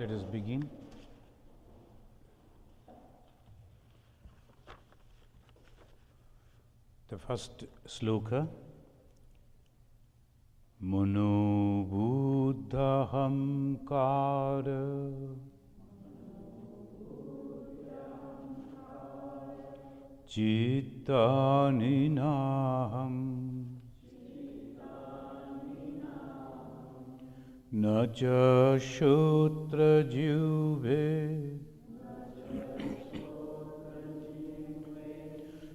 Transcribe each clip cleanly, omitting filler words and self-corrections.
Let us begin. The first sloka. Mano buddha hamkara citta ninaham na ca shotra jivve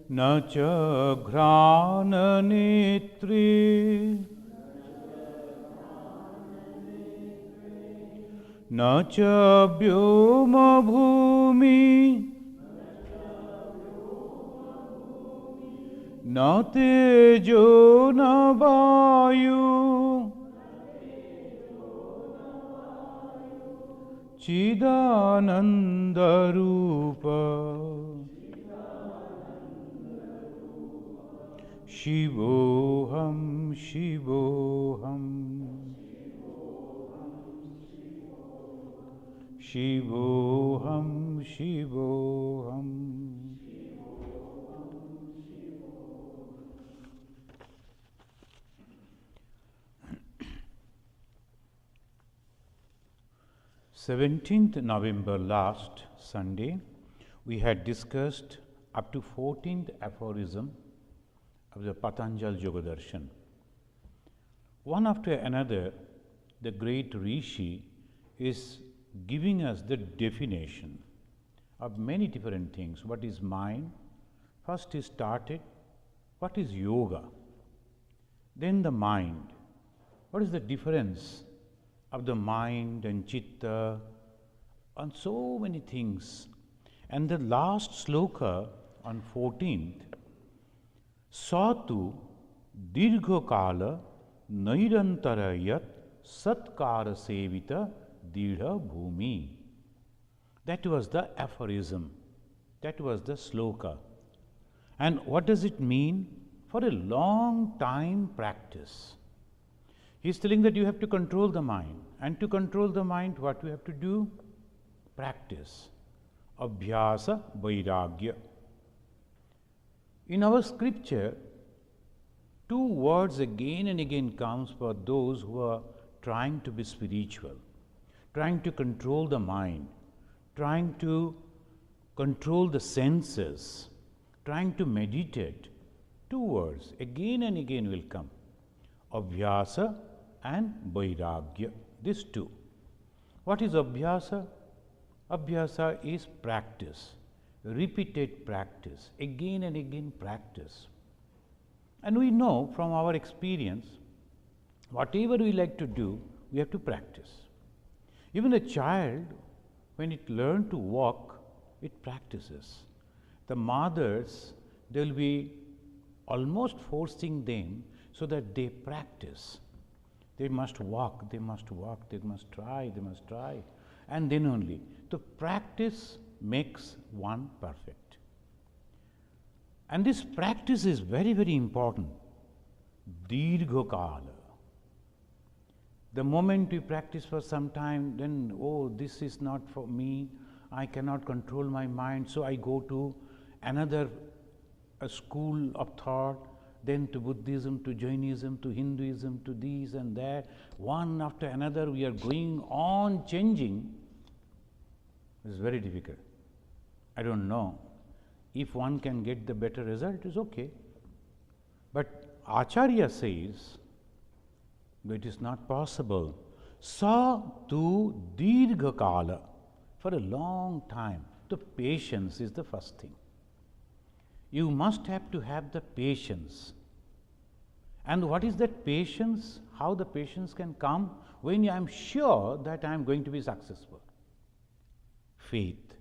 na ca ghrana netri na ca vyoma bhumi na tejo na vayu Chidananda Rupa Shivoham Shivoham Shivoham Shivoham 17th November last Sunday, we had discussed up to 14th aphorism of the Patanjali Yoga Darshan. One after another, the great Rishi is giving us the definition of many different things. What is mind? First he started, what is yoga? Then the mind. What is the difference of the mind and chitta and so many things. And the last sloka on 14th, Satu dirghakala nairantarayat satkara sevita didha bhumi. That was the aphorism. That was the sloka. And what does it mean? For a long time practice. He is telling that you have to control the mind. And to control the mind, what you have to do? Practice. Abhyasa vairagya. In our scripture, two words again and again comes for those who are trying to be spiritual, trying to control the mind, trying to control the senses, trying to meditate. Two words again and again will come. Abhyasa and vairagya. These two. What is abhyasa? Abhyasa is practice, repeated practice, again and again practice. And we know from our experience, whatever we like to do, we have to practice. Even a child, when it learns to walk, it practices. The mothers, they will be almost forcing them so that they practice. They must walk, they must walk, they must try, and then only. The practice makes one perfect. And this practice is very, very important. Dirghakala. The moment we practice for some time, then, oh, this is not for me, I cannot control my mind, so I go to another school of thought, then to Buddhism, to Jainism, to Hinduism, to this and that. One after another, we are going on changing. It is very difficult. I don't know. If one can get the better result, it is okay. But Acharya says, but it is not possible. Sa tu dirghakala. For a long time. The patience is the first thing. You must have to have the patience. And what is that patience? How the patience can come? When I am sure that I am going to be successful. Faith.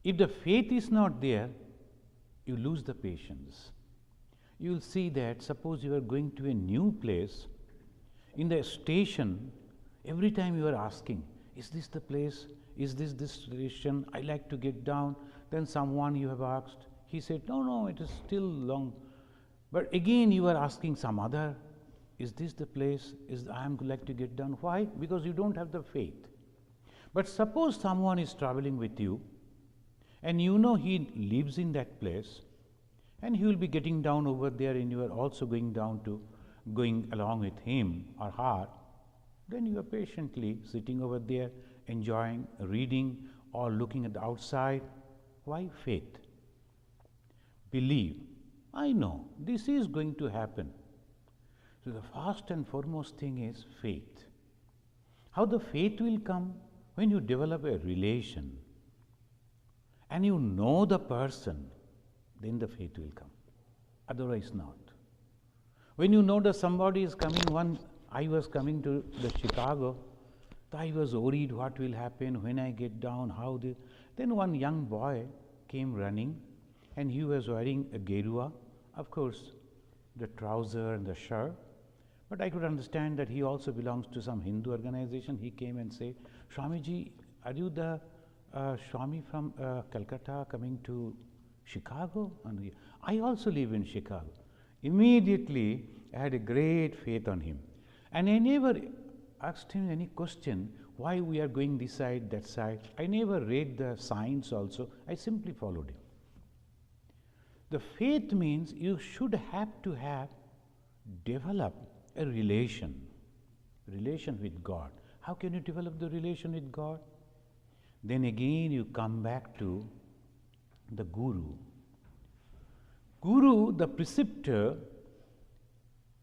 If the faith is not there, you lose the patience. You will see that suppose you are going to a new place, in the station, every time you are asking, is this the place? Is this station? I like to get down. Then someone you have asked, he said, no, it is still long. But again you are asking some other, is this the place? I am like to get down. Why? Because you don't have the faith. But suppose someone is traveling with you and you know he lives in that place and he will be getting down over there and you are also going along with him or her, then you are patiently sitting over there, enjoying, reading, or looking at the outside. Why faith? Believe. I know this is going to happen. So the first and foremost thing is faith. How the faith will come? When you develop a relation and you know the person, then the faith will come. Otherwise not. When you know that somebody is coming, I was coming to the Chicago, I was worried what will happen when I get down, then one young boy came running and he was wearing a gerua, of course the trouser and the shirt, but I could understand that he also belongs to some Hindu organization. He came and said, Swamiji, are you the Swami from Calcutta coming to Chicago? And I also live in Chicago. Immediately I had a great faith on him. And I never asked him any question, why we are going this side, that side. I never read the signs also. I simply followed him. The faith means you should have to develop a relation with God. How can you develop the relation with God? Then again you come back to the Guru. Guru, the preceptor,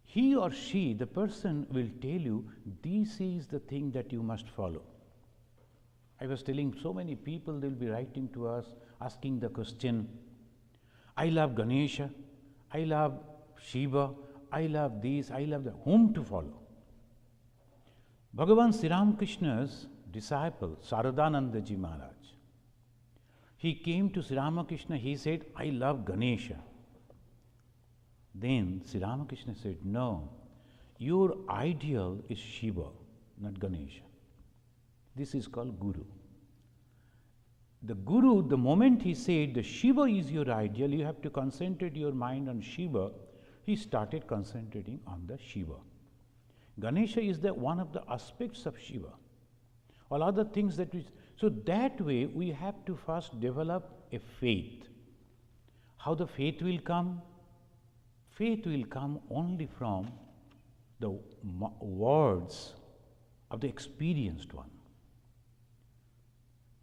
he or she, the person will tell you, this is the thing that you must follow. I was telling so many people, they will be writing to us, asking the question, I love Ganesha, I love Shiva, I love this, I love that. Whom to follow? Bhagavan Sri Ramakrishna's disciple, Saradananda Ji Maharaj, he came to Sri Ramakrishna, he said, I love Ganesha. Then Sri Ramakrishna said, no, your ideal is Shiva, not Ganesha. This is called Guru. The Guru, the moment he said the Shiva is your ideal, you have to concentrate your mind on Shiva, he started concentrating on the Shiva. Ganesha is one of the aspects of Shiva. All other things that so that way we have to first develop a faith. How the faith will come? Faith will come only from the words of the experienced one.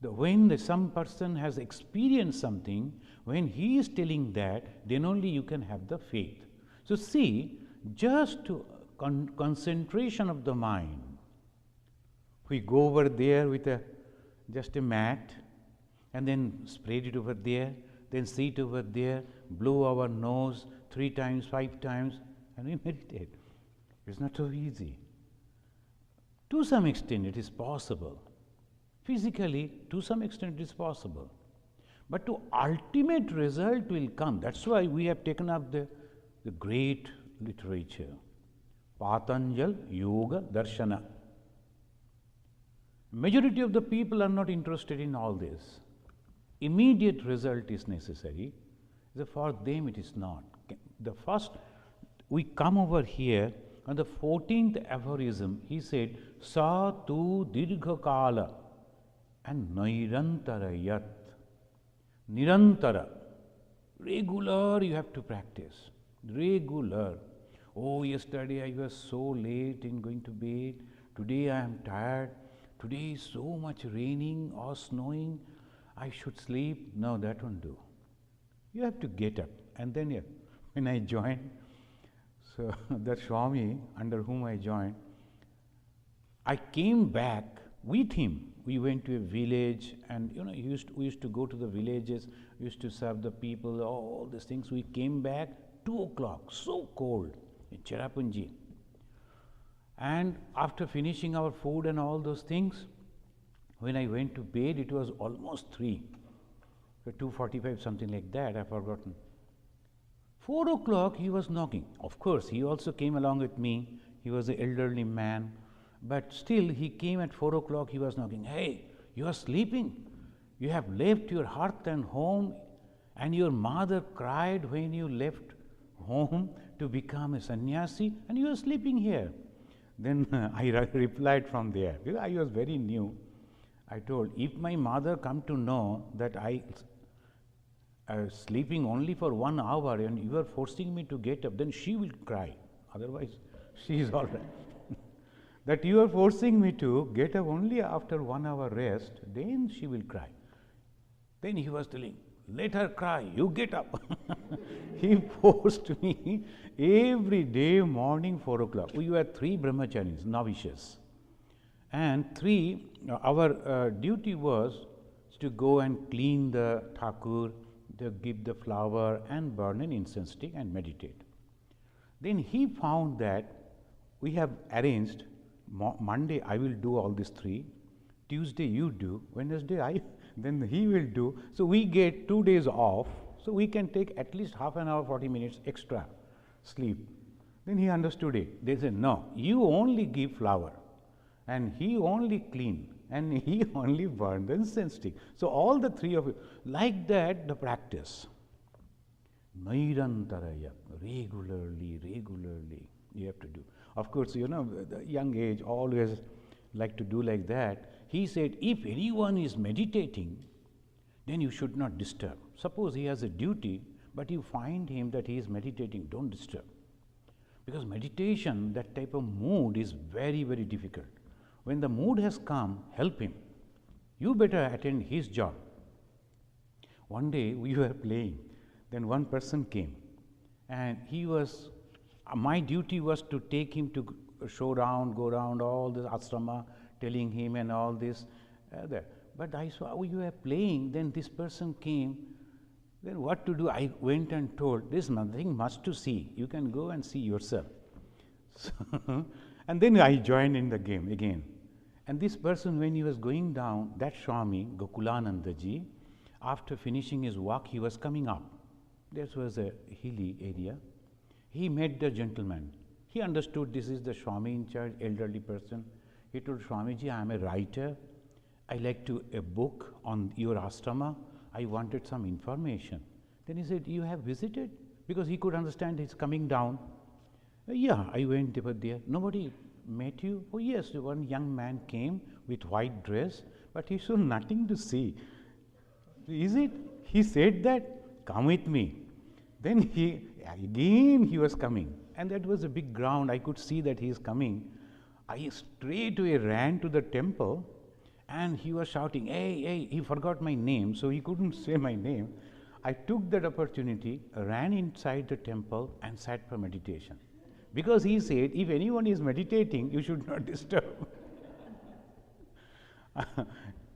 When some person has experienced something, when he is telling that, then only you can have the faith. So see, just to concentration of the mind, we go over there with just a mat and then spread it over there, then sit over there, blow our nose 3 times, 5 times, and we meditate. It's not so easy. To some extent it is possible. Physically, to some extent it is possible. But to ultimate result will come. That's why we have taken up the great literature. Patanjali Yoga Darshana. Majority of the people are not interested in all this. Immediate result is necessary. For them it is not. The first, we come over here on the 14th aphorism, he said, Sa tu dirgha kala and nairantara yat. Nirantara. Regular you have to practice. Regular. Oh, yesterday I was so late in going to bed. Today I am tired. Today is so much raining or snowing. I should sleep. No, that won't do. You have to get up. And then when I joined, so the Swami under whom I joined, I came back with him. We went to a village and we used to go to the villages, we used to serve the people, all these things. We came back 2 o'clock, so cold in Cherrapunji. And after finishing our food and all those things, when I went to bed, it was almost 3, 2:45, something like that, I've forgotten. 4 o'clock he was knocking. Of course, he also came along with me. He was an elderly man. But still, he came at 4 o'clock, he was knocking. Hey, you are sleeping. You have left your hearth and home, and your mother cried when you left home to become a sannyasi, and you are sleeping here. Then I replied from there, because I was very new. I told, if my mother come to know that I sleeping only for 1 hour and you are forcing me to get up, then she will cry. Otherwise, she is all right. That you are forcing me to get up only after 1 hour rest, then she will cry. Then he was telling, let her cry, you get up. He forced me every day morning 4 o'clock. We were 3 brahmacharis, novices. And 3, our duty was to go and clean the Thakur, to give the flower and burn an incense stick and meditate. Then he found that we have arranged Monday I will do all these 3, Tuesday you do, Wednesday then he will do. So we get 2 days off, so we can take at least half an hour, 40 minutes extra sleep. Then he understood it. They said, no, you only give flower and he only clean and he only burn the incense stick. So all the 3 of you, like that the practice. Nairantaraya, regularly you have to do. Of course, the young age always like to do like that. He said, if anyone is meditating, then you should not disturb. Suppose he has a duty, but you find him that he is meditating, don't disturb. Because meditation, that type of mood is very, very difficult. When the mood has come, help him. You better attend his job. One day we were playing, then one person came and he was, my duty was to take him to go around all the asrama, telling him and all this. But I saw you were playing, then this person came, then what to do? I went and told, there's nothing much to see, you can go and see yourself. So and then I joined in the game again. And this person, when he was going down, that Swami, Gokulanandaji, after finishing his walk, he was coming up. This was a hilly area. He met the gentleman. He understood this is the Swami in charge, elderly person. He told Swamiji, I am a writer. I like to a book on your ashrama. I wanted some information. Then he said, you have visited? Because he could understand he's coming down. Yeah, I went over there. Nobody met you? Oh yes, one young man came with white dress, but he saw nothing to see. Is it? He said that, come with me. Then he was coming, and that was a big ground. I could see that he is coming. I straightway ran to the temple, and he was shouting, hey, hey, he forgot my name, so he couldn't say my name. I took that opportunity, ran inside the temple and sat for meditation. Because he said, if anyone is meditating, you should not disturb.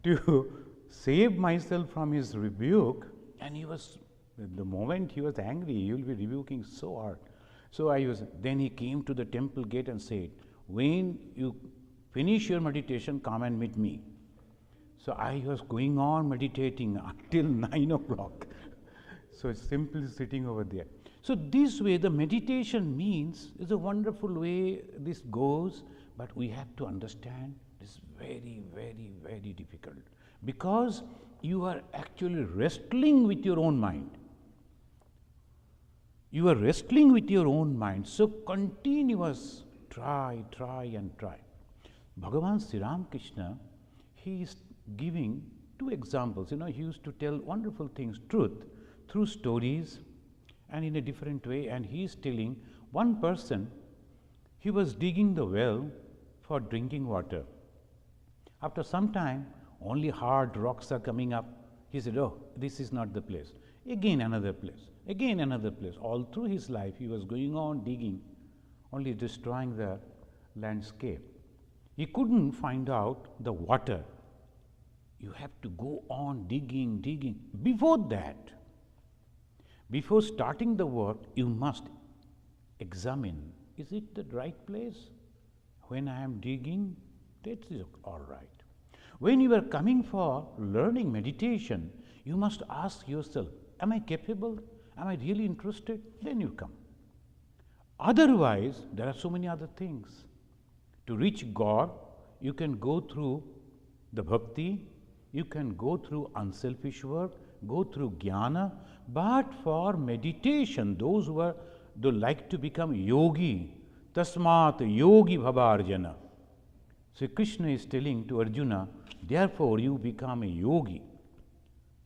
To save myself from his rebuke, and he was, the moment he was angry, he will be rebuking so hard. So then he came to the temple gate and said, when you finish your meditation, come and meet me. So I was going on meditating until 9 o'clock. So simply sitting over there. So this way the meditation means is a wonderful way this goes, but we have to understand this is very, very, very difficult. Because you are actually wrestling with your own mind. You are wrestling with your own mind. So continuous try. Bhagavan Sri Ramakrishna, he is giving 2 examples. He used to tell wonderful things, truth, through stories and in a different way. And he is telling one person, he was digging the well for drinking water. After some time, only hard rocks are coming up. He said, oh, this is not the place. Again another place, again another place. All through his life, he was going on digging, only destroying the landscape. He couldn't find out the water. You have to go on digging. Before that, before starting the work, you must examine, is it the right place? When I am digging, that is all right. When you are coming for learning meditation, you must ask yourself, am I capable? Am I really interested? Then you come. Otherwise, there are so many other things. To reach God, you can go through the bhakti, you can go through unselfish work, go through jnana, but for meditation, those who like to become yogi, tasmat yogi bhavarjana. So Krishna is telling to Arjuna, therefore you become a yogi.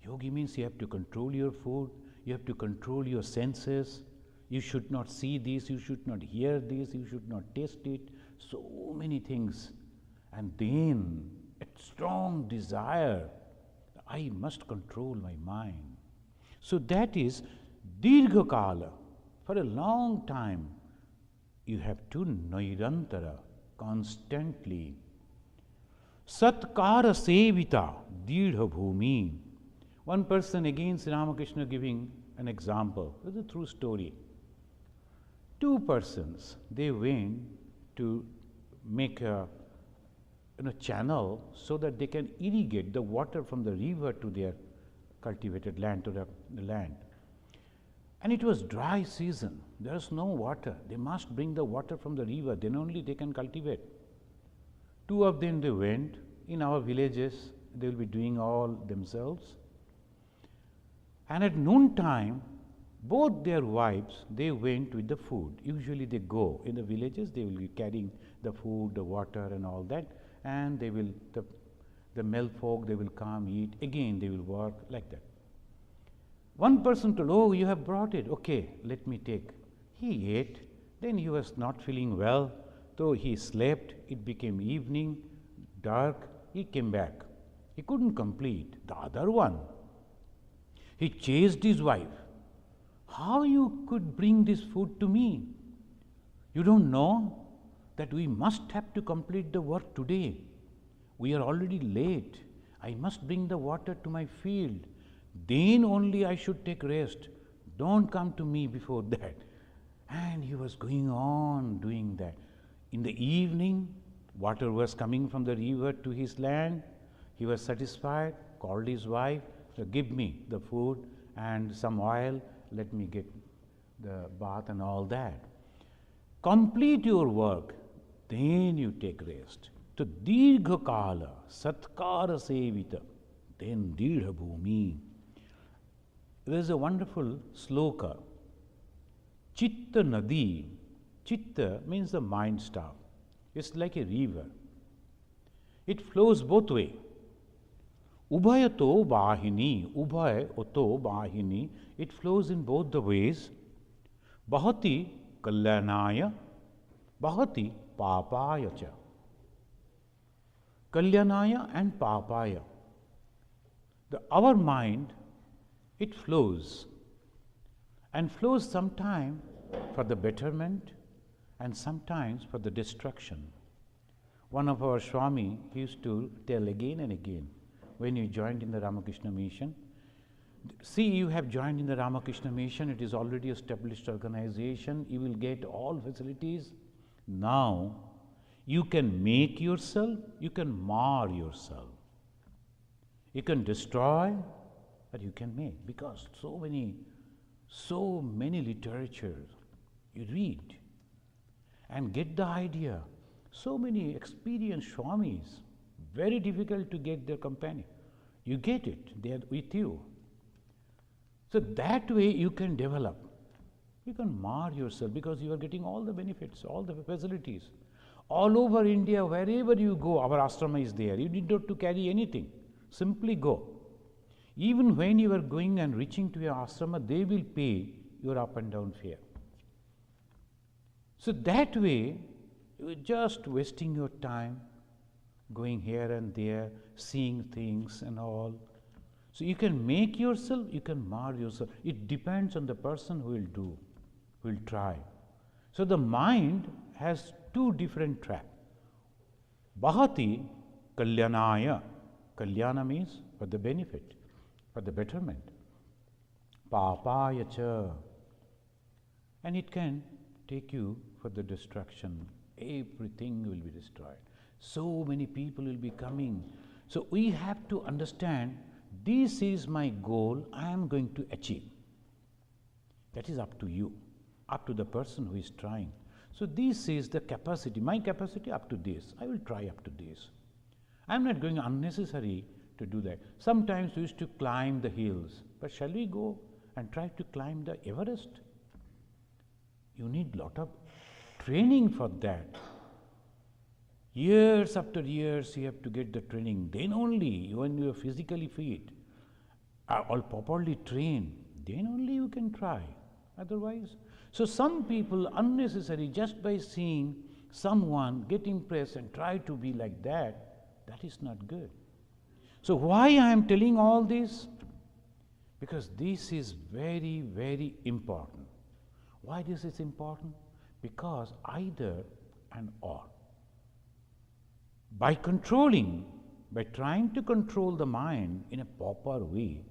Yogi means you have to control your food, you have to control your senses. You should not see this, you should not hear this, you should not taste it. So many things. And then a strong desire, I must control my mind. So that is Dirgha Kala. For a long time, you have to Nairantara, constantly. Satkara Sevita, Dirgha Bhumi. One person, again, Sri Ramakrishna giving an example. It's a true story. Two persons, they went to make a channel so that they can irrigate the water from the river to their cultivated land, to the land. And it was dry season. There is no water. They must bring the water from the river, then only they can cultivate. Two of them, they went. In our villages, they will be doing all themselves. And at noontime, both their wives, they went with the food. Usually they go in the villages, they will be carrying the food, the water and all that, and they will, the male folk, they will come, eat, again they will work, like that. One person told, oh, you have brought it, okay, let me take. He ate, then he was not feeling well, so he slept, it became evening, dark, he came back. He couldn't complete. The other one, he chased his wife. How you could bring this food to me? You don't know that we must have to complete the work today. We are already late. I must bring the water to my field. Then only I should take rest. Don't come to me before that. And he was going on doing that. In the evening, water was coming from the river to his land. He was satisfied, called his wife, so give me the food and some oil, let me get the bath and all that. Complete your work, then you take rest. So Dirgha Kala, Satkara Sevita, then Dirgha Bhumi. There is a wonderful sloka. Chitta Nadi. Chitta means the mind stuff. It's like a river. It flows both way. Ubhayato Bahini, Ubhayato Bahini, it flows in both the ways. Bahati Kalyanaya, Bahati Papaya cha. Kalyanaya and Papaya. Our mind, it flows. And flows sometime for the betterment and sometimes for the destruction. One of our Swami, he used to tell again and again, when you joined in the Ramakrishna Mission, see, you have joined in the Ramakrishna Mission, it is already established organization, you will get all facilities. Now, you can make yourself, you can mar yourself. You can destroy, but you can make, because so many literatures you read and get the idea. So many experienced Swamis, very difficult to get their company. You get it, they are with you. So that way you can develop. You can mar yourself because you are getting all the benefits, all the facilities. All over India, wherever you go, our ashrama is there. You need not to carry anything. Simply go. Even when you are going and reaching to your ashrama, they will pay your up and down fare. So that way, you are just wasting your time, going here and there, seeing things and all. So you can make yourself, you can mar yourself. It depends on the person who will do, who will try. So the mind has two different tracks. Bahati Kalyanaya. Kalyana means for the benefit, for the betterment. Papaya cha. And it can take you for the destruction. Everything will be destroyed. So many people will be coming. So we have to understand, this is my goal, I am going to achieve. That is up to you, up to the person who is trying. So this is the capacity, my capacity up to this, I will try up to this. I am not going unnecessary to do that. Sometimes we used to climb the hills, but shall we go and try to climb the Everest? You need lot of training for that. Years after years, you have to get the training. Then only, when you are physically fit, or properly trained, then only you can try. Otherwise, so some people unnecessary, just by seeing someone get impressed and try to be like that, that is not good. So why I am telling all this? Because this is very, very important. Why this is important? Because either and or. By controlling, by trying to control the mind in a proper way,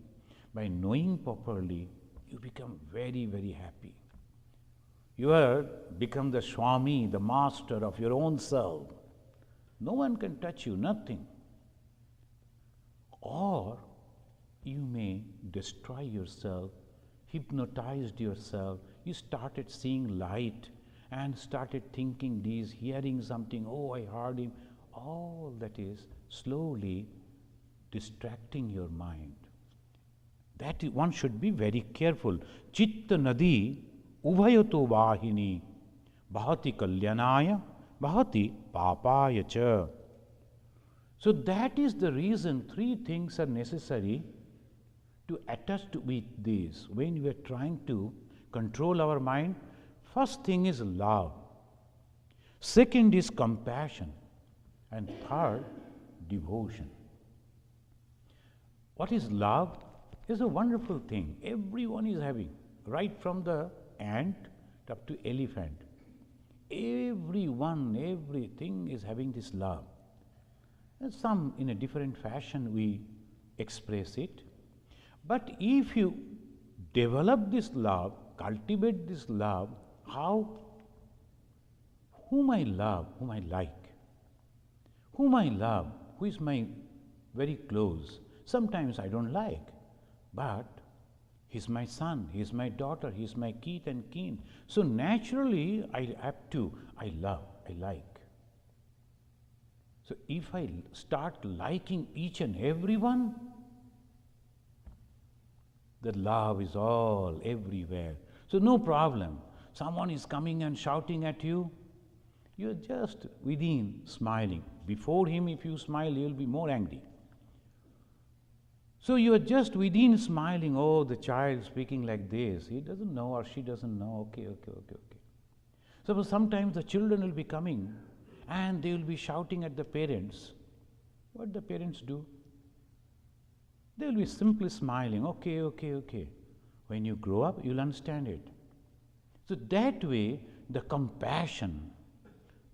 by knowing properly, you become very, very happy. You are become the Swami, the master of your own self. No one can touch you, nothing. Or you may destroy yourself, hypnotized yourself. You started seeing light and started thinking this, hearing something, oh, I heard him. All that is slowly distracting your mind. That one should be very careful. Chitta nadi ubhayato vahini bhati kalyanaya bhati papaya cha. So that is the reason three things are necessary to attach to with this. When we are trying to control our mind, first thing is love. Second is compassion. And third, devotion. What is love? It's a wonderful thing. Everyone is having, right from the ant up to elephant. Everyone, everything is having this love. And some in a different fashion we express it. But if you develop this love, cultivate this love, how? Whom I love, whom I like. Whom I love, who is my very close. Sometimes I don't like, but he's my son, he's my daughter, he's my kith and kin. So naturally I love, I like. So if I start liking each and everyone, the love is all everywhere. So no problem. Someone is coming and shouting at you, you are just within smiling. Before him, if you smile, he will be more angry. So you are just within smiling, oh, the child speaking like this. He doesn't know or she doesn't know. Okay. So sometimes the children will be coming and they will be shouting at the parents. What the parents do? They will be simply smiling, okay. When you grow up, you'll understand it. So that way, the compassion,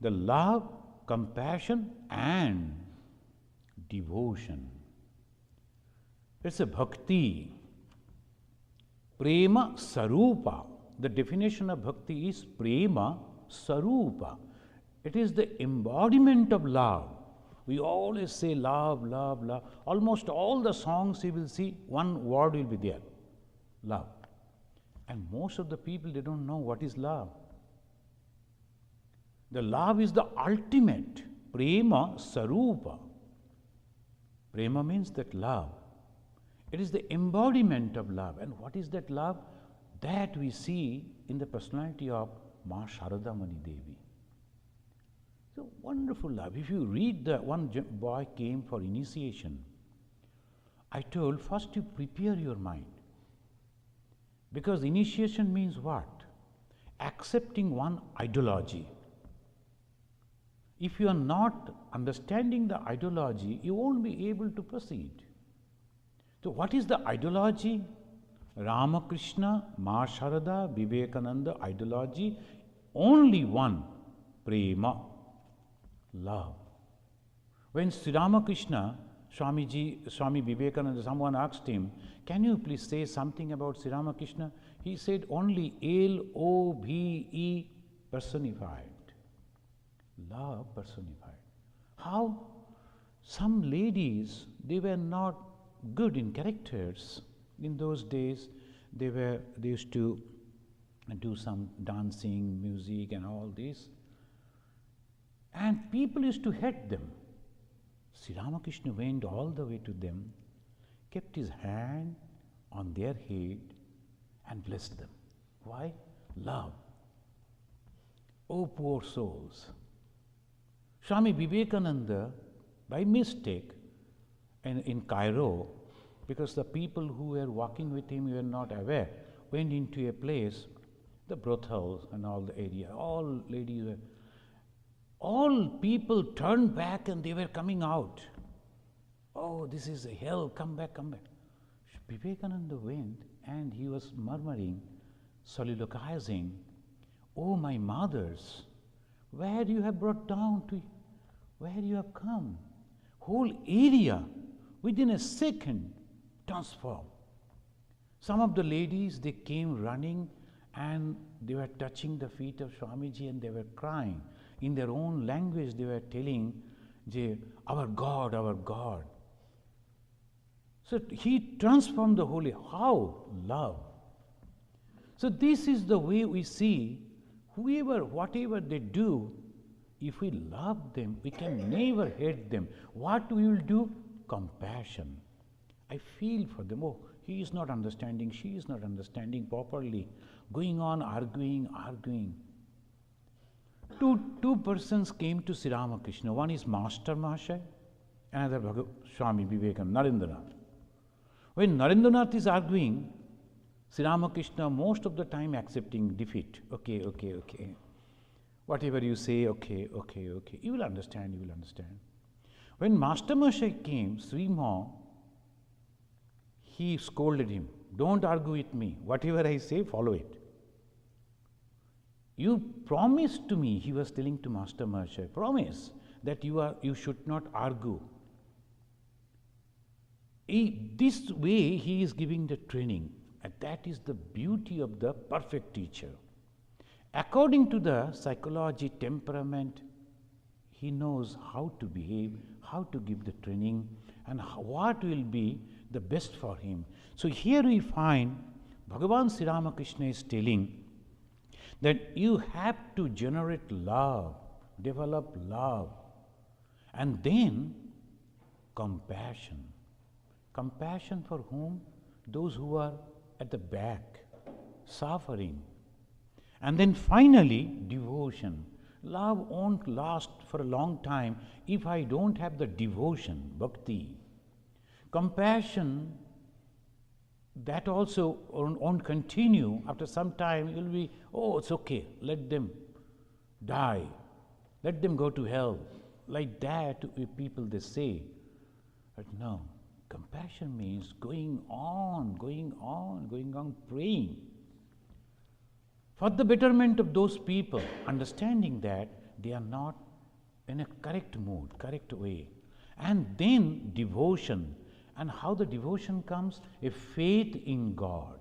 the love, compassion and devotion. It's a bhakti. Prema sarupa. The definition of bhakti is prema sarupa. It is the embodiment of love. We always say love. Almost all the songs you will see, one word will be there. Love. And most of the people, they don't know what is love. The love is the ultimate. Prema sarupa. Prema means that love. It is the embodiment of love. And what is that love? That we see in the personality of Ma Sharada Mani Devi. So wonderful love. If you read the one boy came for initiation, I told first you prepare your mind. Because initiation means what? Accepting one ideology. If you are not understanding the ideology, you won't be able to proceed. So what is the ideology? Ramakrishna, Ma Sharada, Vivekananda ideology, only one, prema, love. When Sri Ramakrishna, Swami Vivekananda, someone asked him, can you please say something about Sri Ramakrishna? He said only L-O-V-E personified. Love personified. How? Some ladies, they were not good in characters. In those days, they used to do some dancing, music and all this. And people used to hate them. Sri Ramakrishna went all the way to them, kept his hand on their head and blessed them. Why? Love. Oh, poor souls. Swami Vivekananda, by mistake, in Cairo, because the people who were walking with him were not aware, went into a place, the brothels and all the area, all ladies were, all people turned back and they were coming out. Oh, this is hell, come back, come back. Vivekananda went and he was murmuring, soliloquizing, oh my mothers, where you have brought down to, where you have come. Whole area within a second transformed. Some of the ladies, they came running and they were touching the feet of Swamiji and they were crying. In their own language they were telling, our God, our God. So he transformed the holy. How? Love. So this is the way we see, whoever, whatever they do, if we love them, we can never hate them. What we will do? Compassion. I feel for them. Oh, he is not understanding, she is not understanding properly. Going on arguing. Two persons came to Sri Ramakrishna. One is Master Mahasaya, another Swami Vivekananda, Narendranath. When Narendranath is arguing, Sri Ramakrishna most of the time accepting defeat. Okay. Whatever you say, okay. You will understand. When Master Mahasaya came, Sri Ma, he scolded him. Don't argue with me. Whatever I say, follow it. You promised to me, he was telling to Master Mahasaya, promise that you should not argue. This way he is giving the training, and that is the beauty of the perfect teacher. According to the psychology, temperament, he knows how to behave, how to give the training, and what will be the best for him. So here we find Bhagavan Sri Ramakrishna is telling that you have to generate love, develop love, and then compassion. Compassion for whom? Those who are at the back, suffering. And then finally, devotion. Love won't last for a long time if I don't have the devotion, bhakti. Compassion, that also won't continue. After some time, you'll be, oh, it's okay, let them die, let them go to hell. Like that, people they say. But no, compassion means going on, praying for the betterment of those people, understanding that they are not in a correct mood, correct way. And then devotion. And how the devotion comes? A faith in God.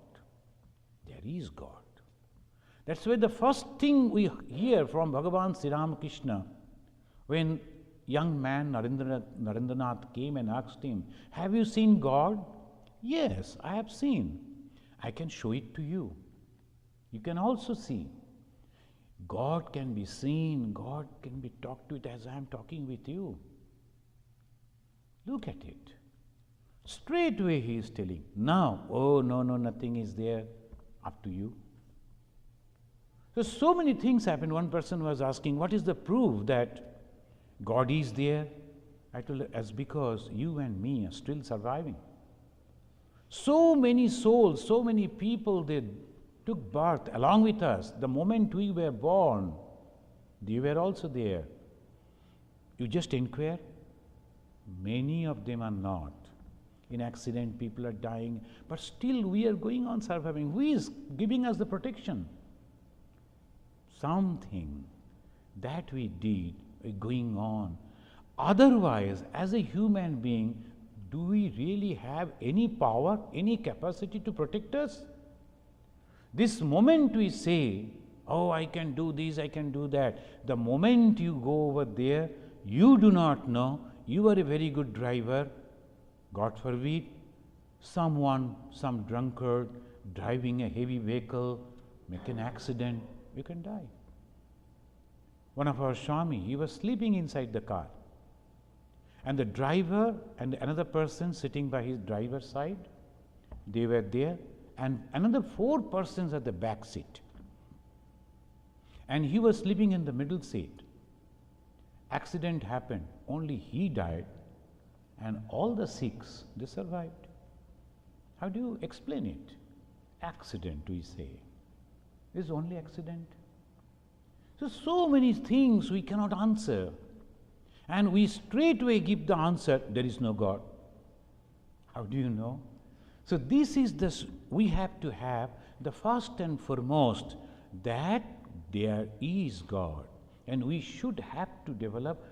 There is God. That's why the first thing we hear from Bhagavan Sri Ramakrishna, when young man Narendranath came and asked him, have you seen God? Yes, I have seen. I can show it to you. You can also see. God can be seen, God can be talked with as I am talking with you. Look at it. Straight away he is telling, now, oh no, nothing is there, up to you. So many things happen. One person was asking, what is the proof that God is there? I told her, as because you and me are still surviving. So many souls, so many people, they took birth along with us. The moment we were born, they were also there. You just inquire, many of them are not. In accident, people are dying, but still we are going on surviving. Who is giving us the protection? Something that we did going on. Otherwise, as a human being, do we really have any power, any capacity to protect us? This moment we say, oh, I can do this, I can do that. The moment you go over there, you do not know, you are a very good driver, God forbid, some drunkard driving a heavy vehicle, make an accident, you can die. One of our Swami, he was sleeping inside the car. And the driver and another person sitting by his driver's side, they were there, and another 4 persons at the back seat. And he was sleeping in the middle seat. accident happened, only he died, and all the Sikhs, they survived. How do you explain it? Accident, we say. Is only accident. So many things we cannot answer. And we straightway give the answer, there is no God. How do you know? So this is we have to have the first and foremost that there is God. And we should have to develop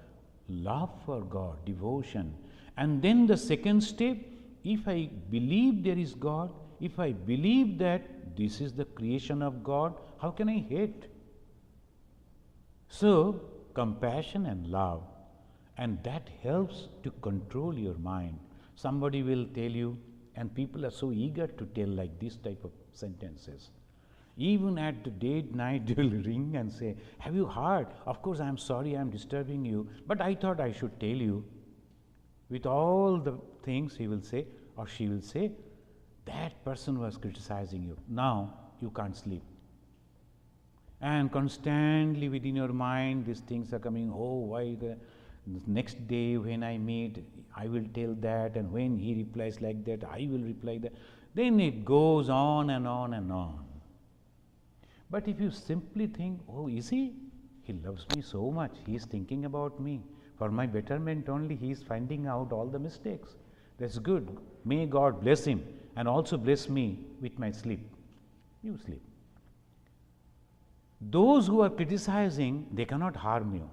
love for God, devotion. And then the second step, if I believe there is God, if I believe that this is the creation of God, how can I hate? So, compassion and love, and that helps to control your mind. Somebody will tell you, and people are so eager to tell like this type of sentences. Even at the dead night, they will ring and say, have you heard? Of course, I am sorry I am disturbing you, but I thought I should tell you. With all the things he will say, or she will say, that person was criticizing you. Now you can't sleep. And constantly within your mind, these things are coming. Oh, why the next day when I meet, I will tell that, and when he replies like that, I will reply that. Then it goes on and on and on. But if you simply think, oh, is he? He loves me so much. He is thinking about me. For my betterment only, he is finding out all the mistakes. That's good. May God bless him and also bless me with my sleep. You sleep. Those who are criticizing, they cannot harm you.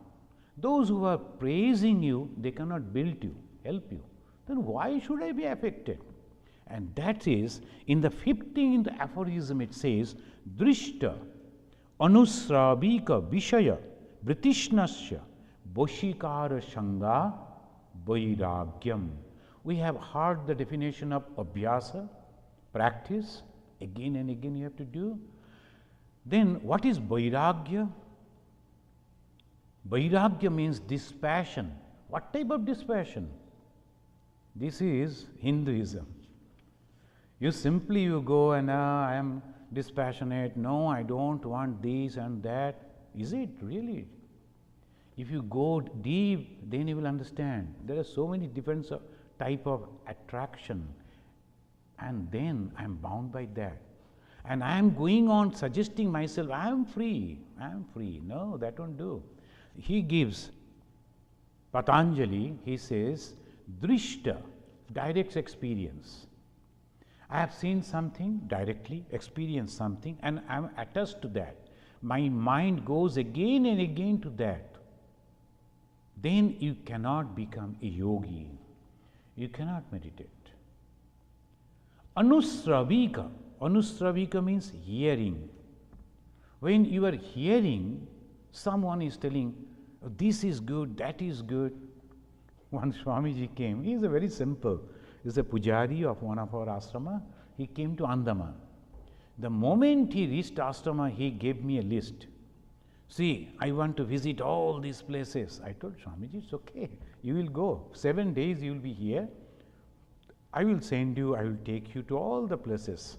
Those who are praising you, they cannot build you, help you. Then why should I be affected? And that is, in the 15th aphorism it says, Drishta anusravika vishaya vritishnasya boshikara shanga vairagyam. We have heard the definition of abhyasa, practice, again and again you have to do. Then what is vairagya? Vairagya means dispassion. What type of dispassion? This is Hinduism. You go and I am dispassionate. No, I don't want this and that. Is it really? If you go deep, then you will understand. There are so many different type of attraction, and then I am bound by that. And I am going on suggesting myself, I am free. No, that won't do. He gives, Patanjali, he says, Drishta, direct experience. I have seen something directly, experienced something, and I am attached to that. My mind goes again and again to that. Then you cannot become a yogi. You cannot meditate. Anusravika. Anusravika means hearing. When you are hearing, someone is telling, oh, this is good, that is good. One Swamiji came, he is a very simple, he is a pujari of one of our ashrama. He came to Andaman. The moment he reached ashrama, he gave me a list. See, I want to visit all these places. I told Swamiji, it's okay, you will go. 7 days you will be here. I will send you, I will take you to all the places.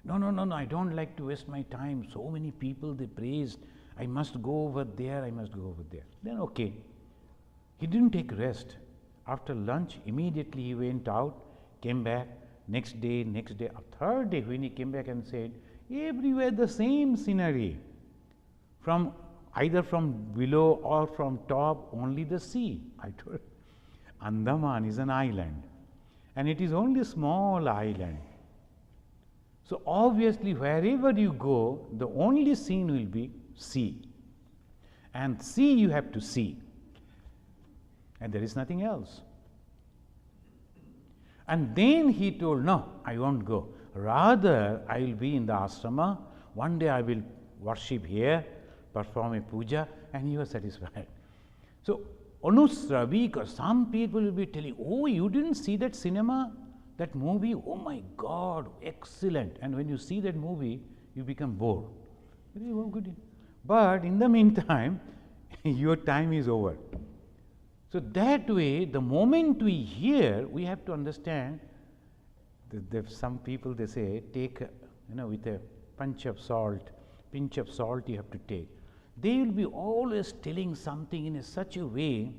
No, I don't like to waste my time. So many people, they praised. I must go over there, I must go over there. Then okay. He didn't take rest. After lunch, immediately he went out, came back, next day, a third day when he came back and said, everywhere the same scenery. From either from below or from top, only the sea. I told, Andaman is an island, and it is only a small island. So obviously wherever you go, the only scene will be sea. And sea you have to see. And there is nothing else. And then he told, no, I won't go. Rather, I will be in the ashrama. One day I will worship here, perform a puja, and he was satisfied. So, Anusravika, some people will be telling, oh, you didn't see that cinema? That movie, oh my God, excellent. And when you see that movie, you become bored. Oh, good. But in the meantime, your time is over. So that way, the moment we hear, we have to understand that some people, they say, take, with a pinch of salt you have to take. they will be always telling something in such a way,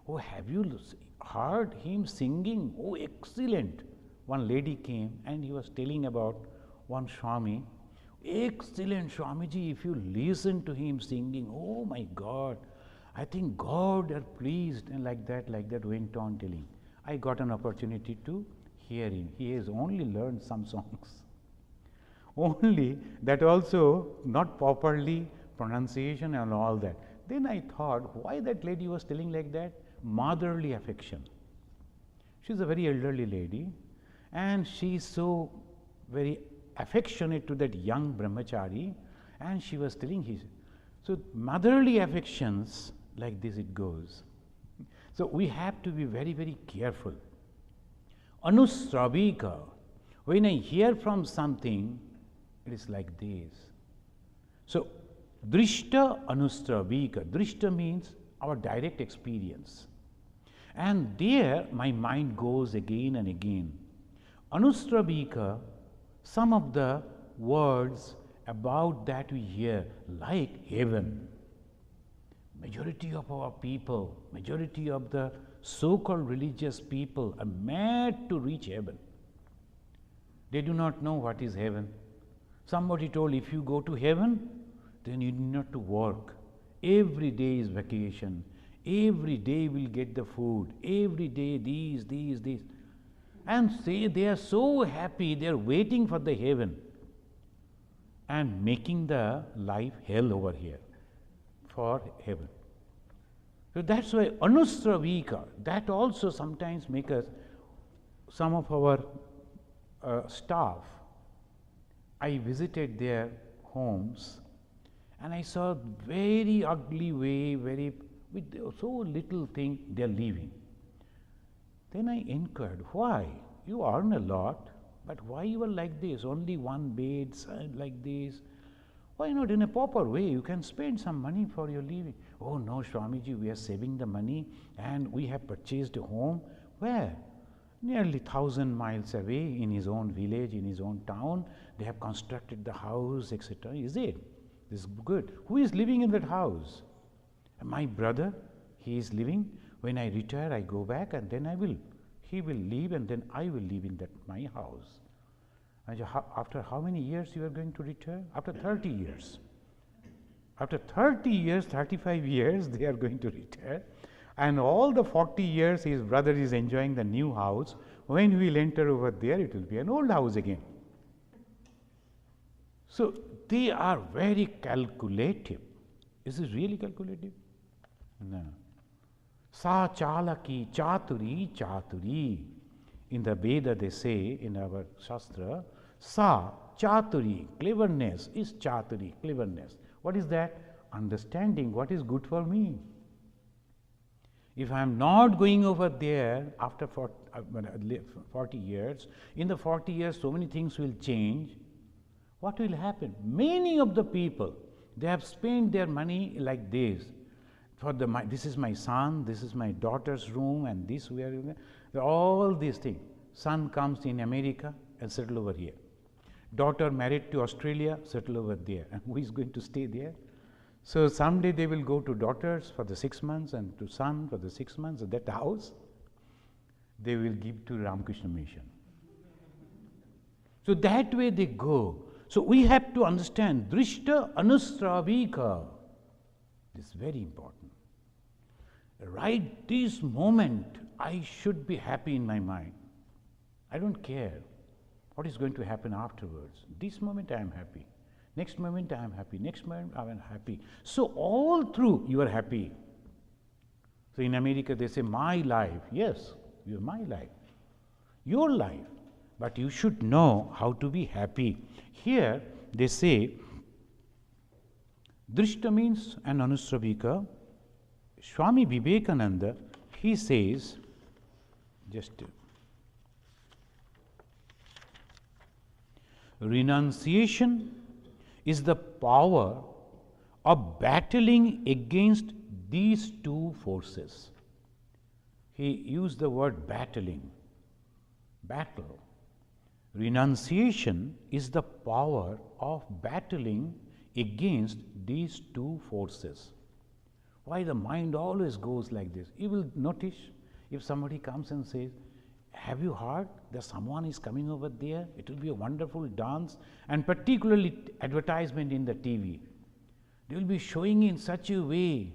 oh, have you heard him singing? Oh, excellent. One lady came and he was telling about one Swami. Excellent Swamiji, if you listen to him singing, oh my God, I think God are pleased, and like that went on telling. I got an opportunity to hear him. He has only learned some songs. Only that also not properly pronunciation and all that. Then I thought, why that lady was telling like that? Motherly affection. She's a very elderly lady and she is so very affectionate to that young brahmachari, and she was telling his. So motherly affections, like this it goes. So we have to be very, very careful. Anusravika, when I hear from something, it is like this. So drishta anusravika. Drishta means our direct experience. And there my mind goes again and again. Anusravika, some of the words about that we hear, like heaven. Majority of our people, majority of the so-called religious people are mad to reach heaven. They do not know what is heaven. Somebody told, if you go to heaven, then you need not to work. Every day is vacation. Every day will get the food. Every day these. And say they are so happy, they are waiting for the heaven and making the life hell over here for heaven. So that's why anusravika, that also sometimes make us, some of our staff, I visited their homes and I saw very ugly way, with so little thing they are living. Then I inquired, why? You earn a lot, but why you are like this? Only one bed, like this. Why not in a proper way? You can spend some money for your living. Oh no, Swamiji, we are saving the money and we have purchased a home. Where? Nearly 1,000 miles away in his own village, in his own town. They have constructed the house, etc. Is it? This is good. Who is living in that house? My brother, he is living. When I retire, I go back and then he will leave and then I will live in that my house. And after how many years you are going to retire? After 30 years. After 30 years, 35 years, they are going to retire. And all the 40 years, his brother is enjoying the new house. When we will enter over there, it will be an old house again. So they are very calculative. Is this really calculative? No. Sa chalaki chaturi. In the Veda they say, in our Shastra, sa chaturi, cleverness is chaturi, cleverness. What is that? Understanding what is good for me. If I am not going over there after 40 years, in the 40 years so many things will change. What will happen? Many of the people, they have spent their money like this. This is my son, this is my daughter's room, and this we are all these things. Son comes in America and settle over here. Daughter married to Australia, settle over there. And who is going to stay there? So someday they will go to daughters for the 6 months and to son for the 6 months. And that house they will give to Ramakrishna Mission. So that way they go. So we have to understand drishta anusravika. This is very important. Right this moment, I should be happy in my mind. I don't care what is going to happen afterwards. This moment I am happy. Next moment I am happy. Next moment I am happy. So all through you are happy. So in America they say, my life. Yes, you are my life. Your life. But you should know how to be happy. Here they say, drishta means an anusravika. Swami Vivekananda, he says, renunciation is the power of battling against these two forces. He used the word battling, battle. Renunciation is the power of battling against these two forces. Why the mind always goes like this? You will notice if somebody comes and says, have you heard that someone is coming over there? It will be a wonderful dance, and particularly advertisement in the TV. They will be showing in such a way,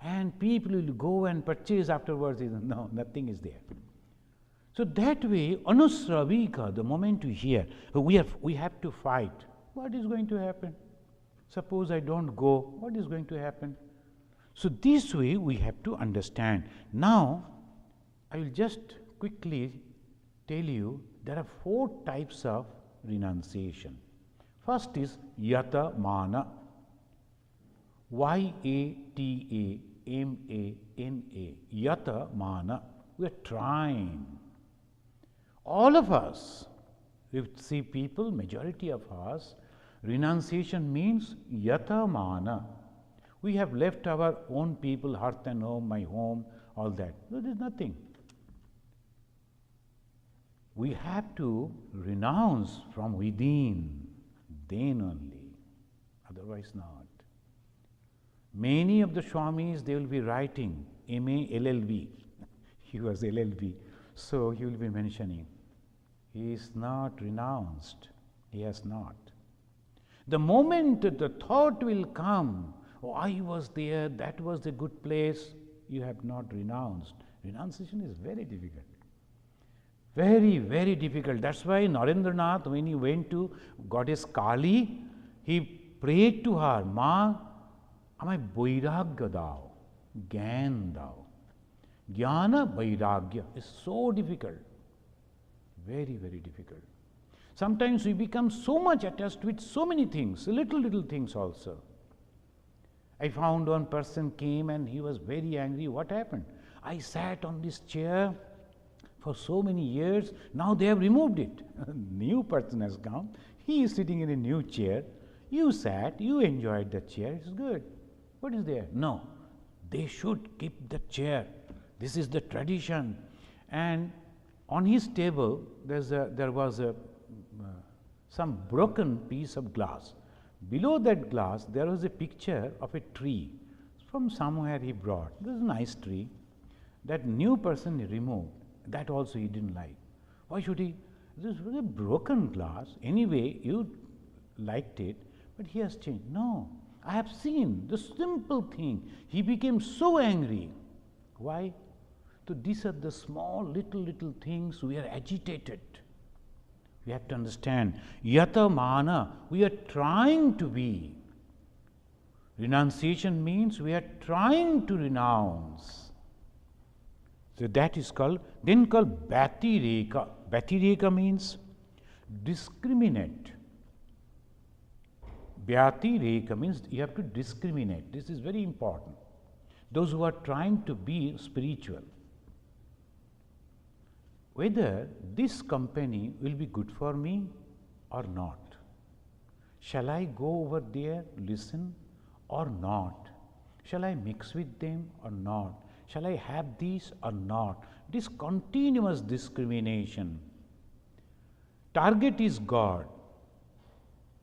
and people will go and purchase afterwards. No, nothing is there. So that way, anusravika, the moment you hear, we have to fight. What is going to happen? Suppose I don't go, what is going to happen? So this way we have to understand. Now, I will just quickly tell you there are 4 types of renunciation. First is yata mana. Y-A-T-A-M-A-N-A. Yata mana. We are trying. All of us, if you see people, majority of us, renunciation means yata mana. We have left our own people, hearth and home, my home, all that. No, there is nothing. We have to renounce from within, then only, otherwise not. Many of the Swamis, they will be writing M.A. LLB. He was LLB, so he will be mentioning. He is not renounced. He has not. The moment the thought will come, oh, I was there, that was a good place, you have not renounced. Renunciation is very difficult. Very, very difficult. That's why Narendranath, when he went to goddess Kali, he prayed to her, Ma, amai vairagya dao, gyan dao. Jnana vairagya is so difficult. Very, very difficult. Sometimes we become so much attached with so many things, little things also. I found one person came and he was very angry. What happened? I sat on this chair for so many years. Now they have removed it. A new person has come. He is sitting in a new chair. You sat, you enjoyed the chair. It's good. What is there? No. They should keep the chair. This is the tradition. And on his table, there was some broken piece of glass. Below that glass, there was a picture of a tree from somewhere he brought. This is a nice tree. That new person he removed. That also he didn't like. Why should he? This was a broken glass. Anyway, you liked it, but he has changed. No, I have seen the simple thing. He became so angry. Why? So these are the small, little things we are agitated. We have to understand. Yata mana, we are trying to be. Renunciation means we are trying to renounce. So that is called Bhatireka. Bhatireka means discriminate. Bhatireka means you have to discriminate. This is very important. Those who are trying to be spiritual. Whether this company will be good for me or not. Shall I go over there, listen or not? Shall I mix with them or not? Shall I have this or not? This continuous discrimination. Target is God.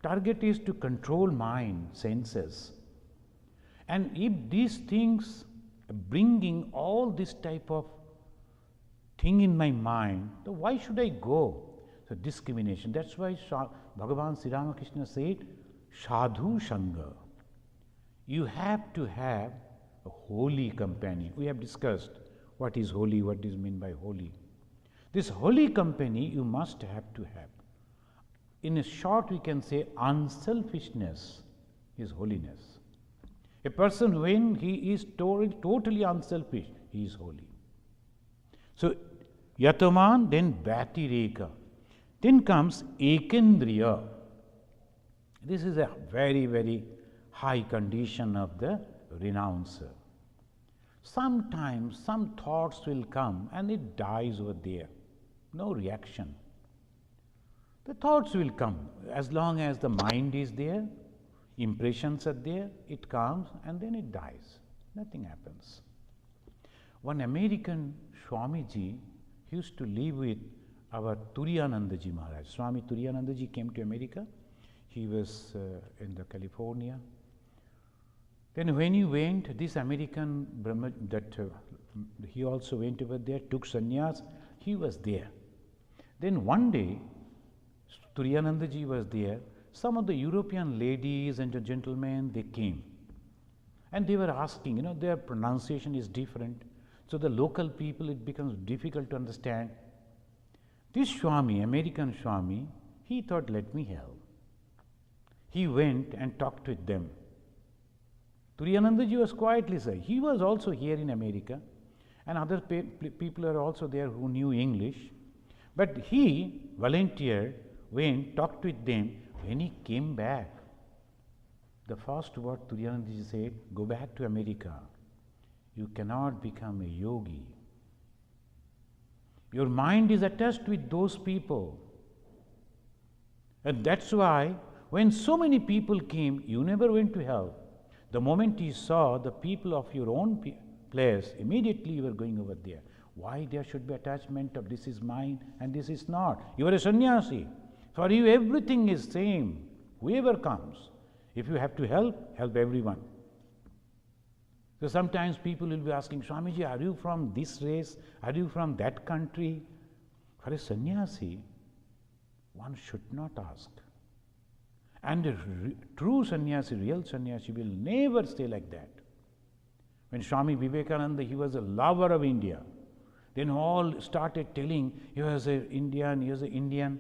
Target is to control mind, senses. And if these things bringing all this type of thing in my mind, so why should I go? So discrimination. That's why Bhagavan Sri Ramakrishna said, Sadhu Sangha. You have to have a holy company. We have discussed what is holy, what is meant by holy. This holy company you must have to have. In a short, we can say unselfishness is holiness. A person, when he is totally unselfish, he is holy. So, Yataman, then Bhatireka. Then comes Ekendriya. This is a very, very high condition of the renouncer. Sometimes some thoughts will come and it dies over there. No reaction. The thoughts will come. As long as the mind is there, impressions are there, it comes and then it dies. Nothing happens. One American Swamiji used to live with our Turiyanandaji Maharaj. Swami Turiyanandaji came to America. he was in the California. Then when he went, this American Brahma, he also went over there, took sannyas, he was there. Then one day, Turiyanandaji was there, some of the European ladies and gentlemen, they came. And they were asking, their pronunciation is different. So the local people, it becomes difficult to understand. This Swami, American Swami, he thought, let me help. He went and talked with them. Turiyanandaji was quietly saying, he was also here in America, and other people are also there who knew English. But he volunteered, went, talked with them. When he came back, the first word Turiyanandaji said, go back to America. You cannot become a yogi. Your mind is attached with those people. And that's why when so many people came, you never went to help. The moment you saw the people of your own place, immediately you were going over there. Why there should be attachment of this is mine and this is not? You are a sannyasi. For you everything is same. Whoever comes. If you have to help, help everyone. So sometimes people will be asking, Swamiji, are you from this race? Are you from that country? For a sannyasi, one should not ask. And a true sannyasi, real sannyasi, will never stay like that. When Swami Vivekananda, he was a lover of India. Then all started telling, he was an Indian, he was an Indian.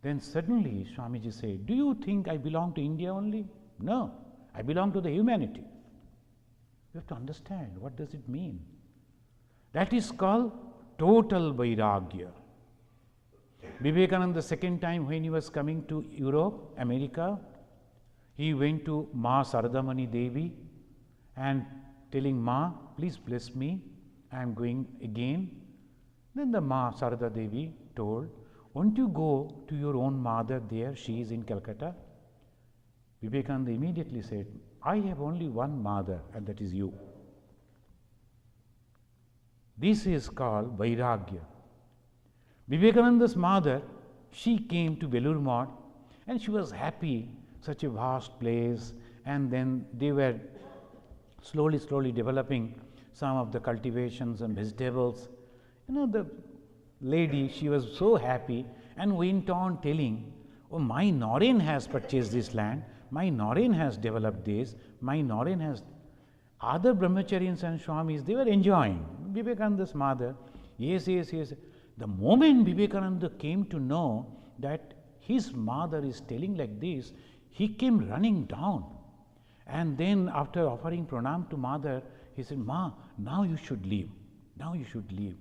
Then suddenly Swamiji said, do you think I belong to India only? No, I belong to the humanity. You have to understand, what does it mean? That is called total vairagya. Vivekananda, the second time when he was coming to Europe, America, he went to Ma Saradamani Devi and telling Ma, please bless me, I am going again. Then the Ma Sarada Devi told, won't you go to your own mother there, she is in Calcutta? Vivekananda immediately said, I have only one mother, and that is you. This is called vairagya. Vivekananda's mother, she came to Belur Math and she was happy, such a vast place, and then they were slowly developing some of the cultivations and vegetables. The lady, she was so happy and went on telling, oh, my Noreen has purchased this land, my Noreen has developed this, my Noreen has... Other brahmacharyas and swamis, they were enjoying. Vivekananda's mother, yes. The moment Vivekananda came to know that his mother is telling like this, he came running down. And then after offering pranam to mother, he said, Ma, now you should leave. Now you should leave.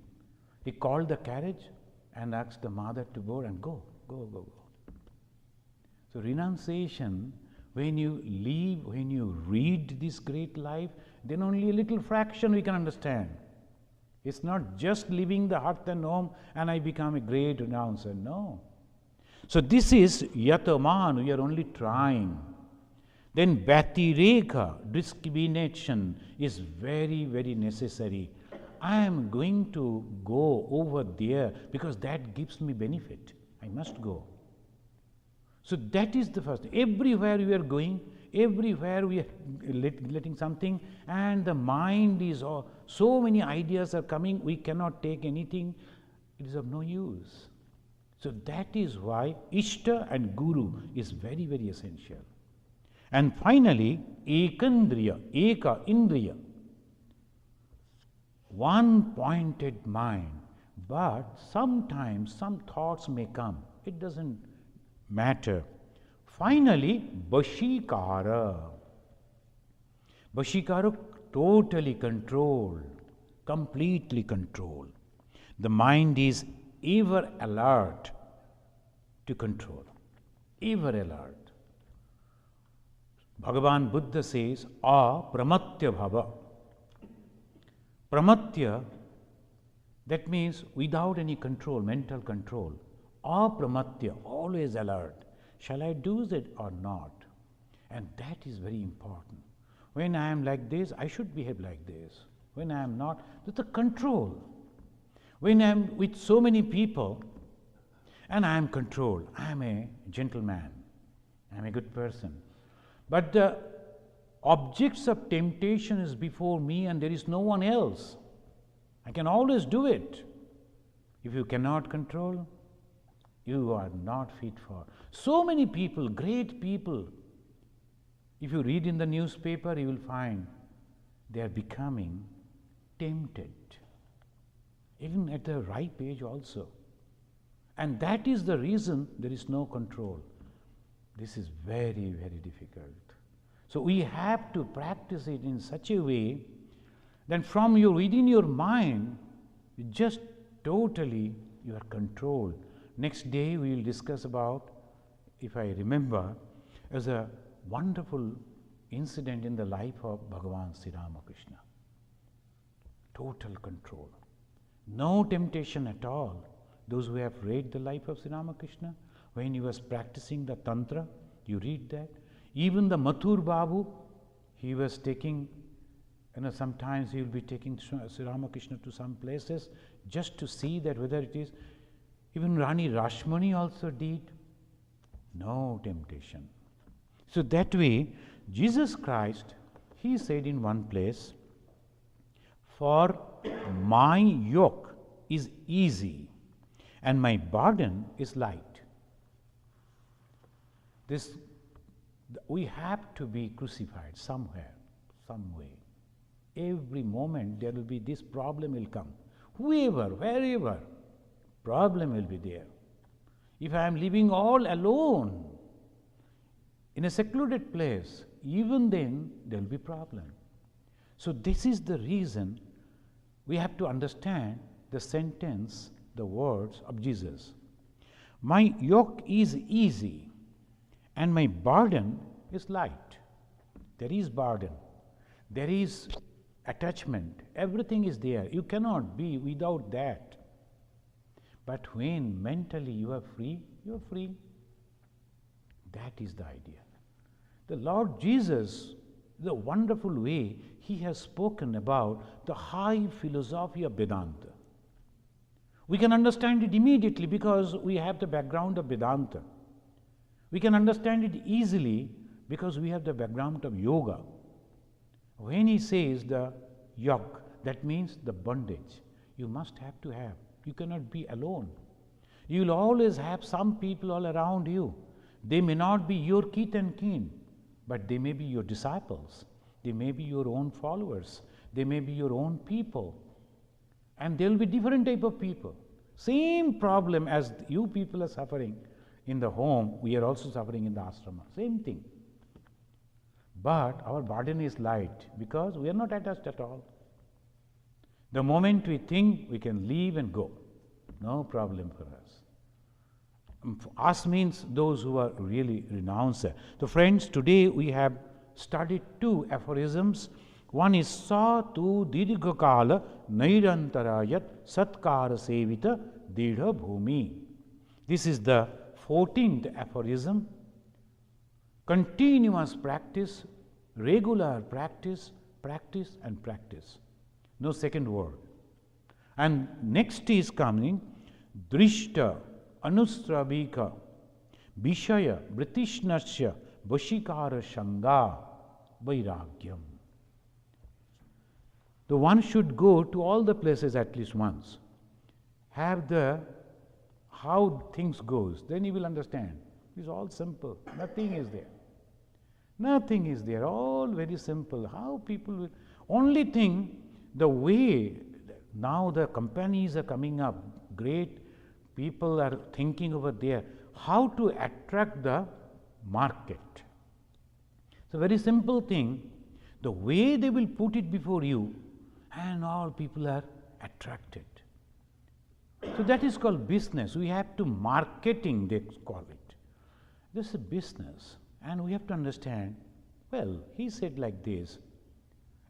He called the carriage and asked the mother to go and go. So renunciation, when you leave, when you read this great life, then only a little fraction we can understand. It's not just leaving the hearth and home and I become a great renouncer. No. So this is yataman, we are only trying. Then bhatireka, discrimination is very, very necessary. I am going to go over there because that gives me benefit. I must go. So that is the first. Everywhere we are going, everywhere we are letting something, and the mind is, so many ideas are coming, we cannot take anything, it is of no use. So that is why Ishta and Guru is very, very essential. And finally, Ekandriya, Eka, Indriya, one pointed mind, but sometimes some thoughts may come, it doesn't matter. Finally, Vashikara. Vashikara, totally controlled, completely controlled. The mind is ever alert to control, ever alert. Bhagavan Buddha says, Apramatya bhava. Pramatya, that means without any control, mental control. Apramatya, always alert. Shall I do that or not? And that is very important. When I am like this, I should behave like this. When I am not, that's the control. When I am with so many people and I am controlled, I am a gentleman. I'm a good person. But the objects of temptation is before me and there is no one else. I can always do it. If you cannot control, you are not fit for. So many people, great people, if you read in the newspaper, you will find they are becoming tempted, even at the ripe age also. And that is the reason there is no control. This is very, very difficult. So we have to practice it in such a way that from within your mind, you just totally you are controlled. Next day we will discuss about, if I remember, as a wonderful incident in the life of Bhagavan Sri Ramakrishna. Total control. No temptation at all. Those who have read the life of Sri Ramakrishna, when he was practicing the Tantra, you read that. Even the Mathur Babu, he was taking, sometimes he will be taking Sri Ramakrishna to some places just to see that whether it is. Even Rani Rashmani also did. No temptation. So that way, Jesus Christ, he said in one place, "For my yoke is easy and my burden is light." We have to be crucified somewhere, some way. Every moment there will be this problem will come. Whoever, wherever, problem will be there. If I am living all alone in a secluded place, even then there will be problem. So this is the reason we have to understand the sentence, the words of Jesus. My yoke is easy and my burden is light. There is burden, there is attachment, everything is there. You cannot be without that. But when mentally you are free, you are free. That is the idea. The Lord Jesus, the wonderful way he has spoken about the high philosophy of Vedanta. We can understand it immediately because we have the background of Vedanta. We can understand it easily because we have the background of yoga. When he says the yoke, that means the bondage. You must have to have. You cannot be alone. You will always have some people all around you. They may not be your kith and kin, but they may be your disciples. They may be your own followers. They may be your own people. And there will be different type of people. Same problem as you people are suffering in the home, we are also suffering in the ashrama. Same thing. But our burden is light because we are not attached at all. The moment we think, we can leave and go. No problem for us. Us means those who are really renounced. So friends, today we have studied two aphorisms. One is Sa tu dirghakala nairantarayat satkara sevita didha bhumi. This is the 14th aphorism. Continuous practice, regular practice, practice and practice. No second word. And next is coming Drishta Anusravika Vishaya Britishnasya Vashikara Shanga Vairagyam. The one should go to all the places at least once. Have the how things goes, then you will understand. It's all simple. Nothing is there. Nothing is there. All very simple. How people will. Only thing, the way now the companies are coming up, great people are thinking over there, how to attract the market. It's a very simple thing. The way they will put it before you, and all people are attracted. So that is called business. We have to marketing, they call it. This is a business. And we have to understand, well, he said like this,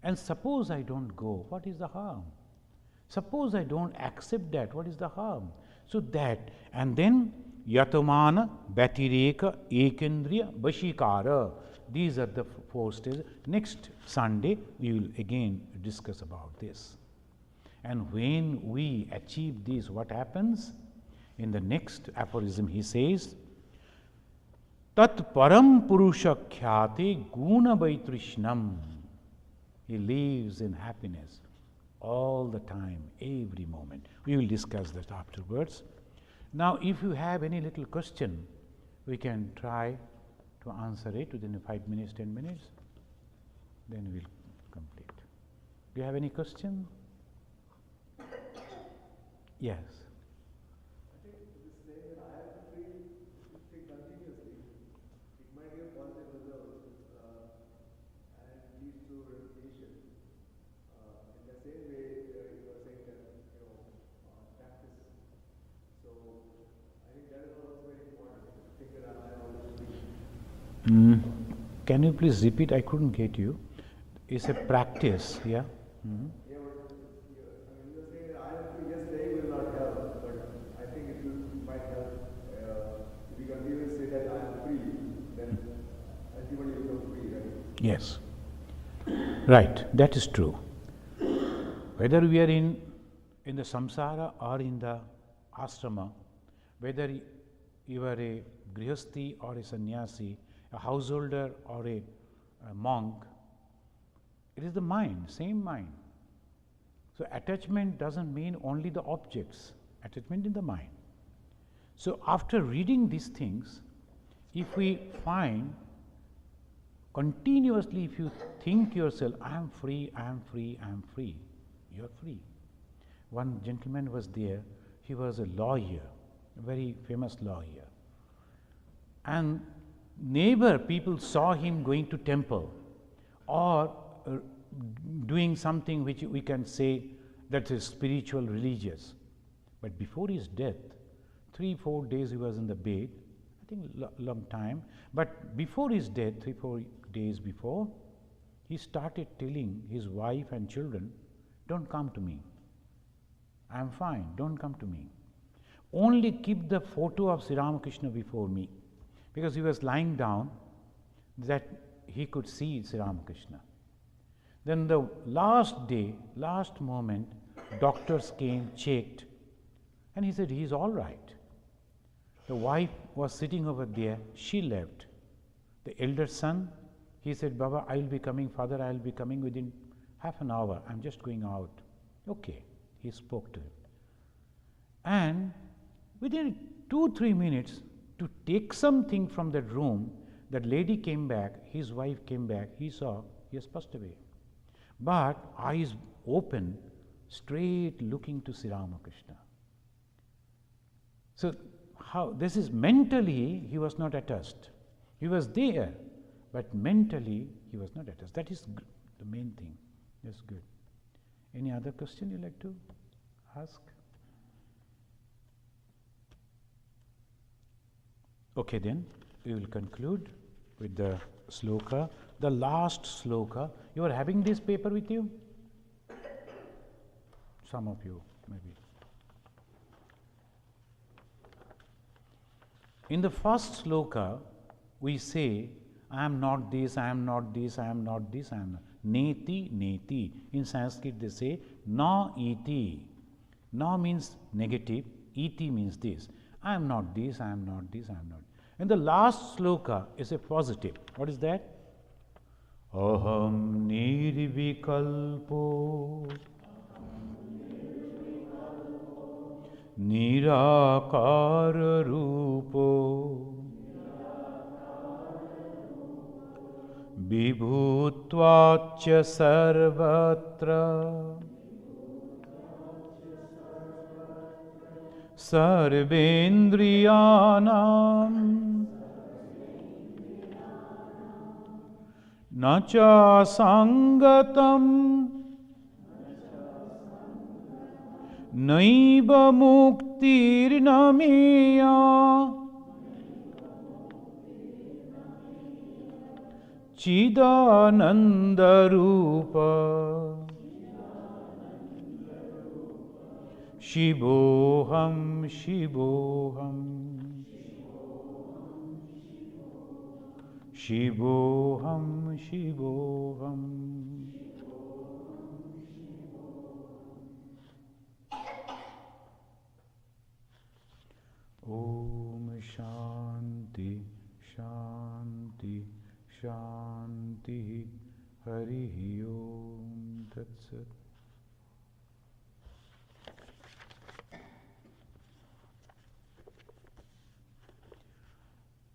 and suppose I don't go, what is the harm? Suppose I don't accept that, what is the harm? So that, and then Yatamana, Bhatireka, Ekendriya, Vashikara. These are the four stages. Next Sunday, we will again discuss about this. And when we achieve this, what happens? In the next aphorism, he says, Tat param purusha khyate guna vaitrishnam. He lives in happiness all the time, every moment. We will discuss that afterwards. Now, if you have any little question, we can try to answer it within 5 minutes, 10 minutes. Then we will complete. Do you have any question? Yes. I think this saying that I have to think continuously, it might give positive results and leads to renunciation. In the same way, you are saying that practice. So I think that is also very important. To think that I always think. Can you please repeat? I couldn't get you. It's a practice, yeah? Yeah, but you are saying that I have to, yes, saying will not help, but I think it might help. If you continuously say that I am free, then ultimately you become free, right? Yes. Right, that is true. Whether we are in the samsara or in the ashrama, whether you are a grihasti or a sannyasi, a householder or a monk, it is the mind, same mind. So attachment doesn't mean only the objects, attachment in the mind. So after reading these things, if we find continuously, if you think yourself, I am free, I am free, I am free, you are free. One gentleman was there, he was a lawyer, a very famous lawyer. And neighbor people saw him going to temple or doing something which we can say that is spiritual, religious. But before his death, 3-4 days he was in the bed, I think long time, but before his death, 3-4 days before, he started telling his wife and children, don't come to me. I am fine, don't come to me. Only keep the photo of Sri Ramakrishna before me. Because he was lying down that he could see Sri Ramakrishna. Then the last day, last moment, doctors came, checked, and he said, he is all right. The wife was sitting over there, she left. The elder son, he said, Baba, I will be coming, father, I will be coming within half an hour, I am just going out. Okay, he spoke to him. And within 2-3 minutes, to take something from that room, that lady came back, his wife came back, he saw he has passed away. But eyes open, straight looking to Sri Ramakrishna. So how this is mentally he was not attached. He was there, but mentally he was not attached. That is the main thing. That's good. Any other question you like to ask? Okay, then we will conclude with the sloka, the last sloka. You are having this paper with you? Some of you, maybe. In the first sloka, we say, I am not this, I am not this, I am not this, I am not. Neti, neti. In Sanskrit, they say, na iti. Na means negative, iti means this. I am not this, I am not this, I am not. And the last sloka is a positive. What is that? Aham nirvikalpo nirakara rupo vibhutvacha sarvatra sarvendriyanam nacha sangatam naiva muktirnameya chidananda rupa shivoham shivoham shivoham shivoham. Om Shanti Shanti. Om Tat Sat.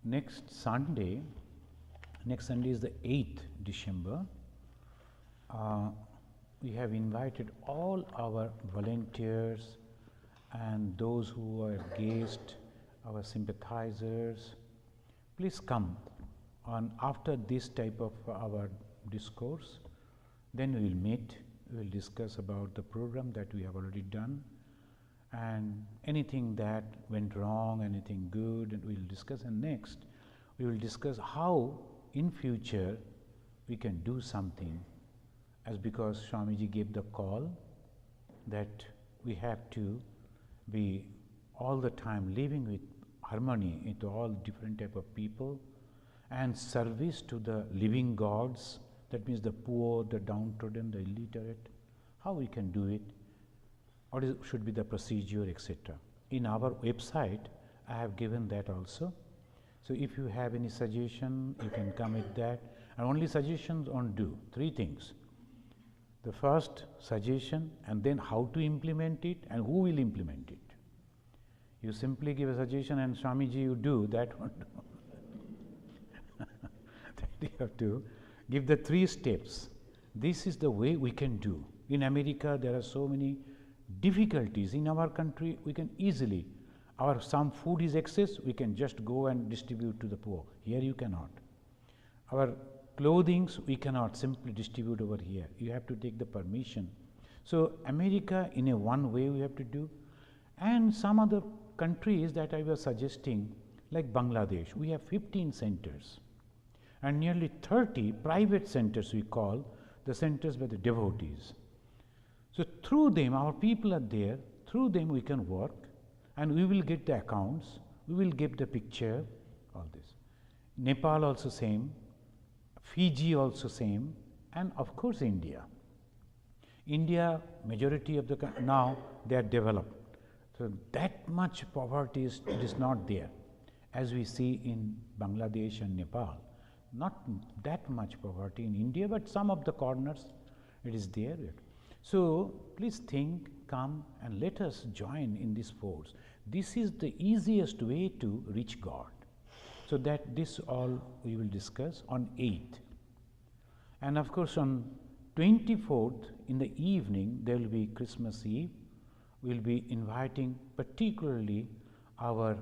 Next Sunday is the 8th December. We have invited all our volunteers and those who are guests, our sympathizers. Please come on after this type of our discourse. Then we will meet, we will discuss about the program that we have already done and anything that went wrong, anything good, and we will discuss. And next, we will discuss how in future we can do something, as because Swamiji gave the call that we have to be all the time living with harmony into all different type of people and service to the living gods, that means the poor, the downtrodden, the illiterate, how we can do it, what should be the procedure, etc. In our website, I have given that also. So if you have any suggestion, you can come with that. And only suggestions on do 3 things. The first suggestion, and then how to implement it, and who will implement it. You simply give a suggestion and Swamiji you do, that won't do. You have to give the 3 steps. This is the way we can do. In America, there are so many difficulties. In our country, we can easily, some food is excess, we can just go and distribute to the poor. Here you cannot. Our clothings, we cannot simply distribute over here. You have to take the permission. So America, in a one way we have to do. And some other countries that I was suggesting, like Bangladesh, we have 15 centers. And nearly 30 private centers we call, the centers by the devotees. So through them, our people are there, through them we can work, and we will get the accounts, we will get the picture, all this. Nepal also same, Fiji also same, and of course India. India, majority of the now they are developed. So that much poverty is not there, as we see in Bangladesh and Nepal. Not that much poverty in India, but some of the corners it is there. So please think, come and let us join in this force. This is the easiest way to reach God. So that this all we will discuss on 8th. And of course on 24th in the evening there will be Christmas Eve. We will be inviting particularly our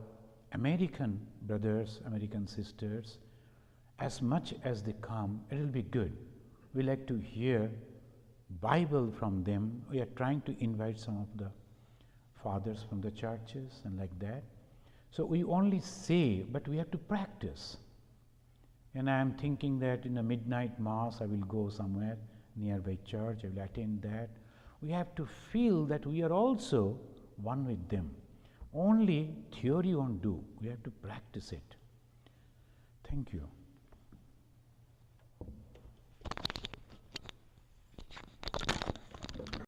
American brothers, American sisters. As much as they come, it will be good. We like to hear Bible from them. We are trying to invite some of the fathers from the churches and like that. So we only say, but we have to practice. And I am thinking that in the midnight mass, I will go somewhere nearby church, I will attend that. We have to feel that we are also one with them. Only theory won't do. We have to practice it. Thank you.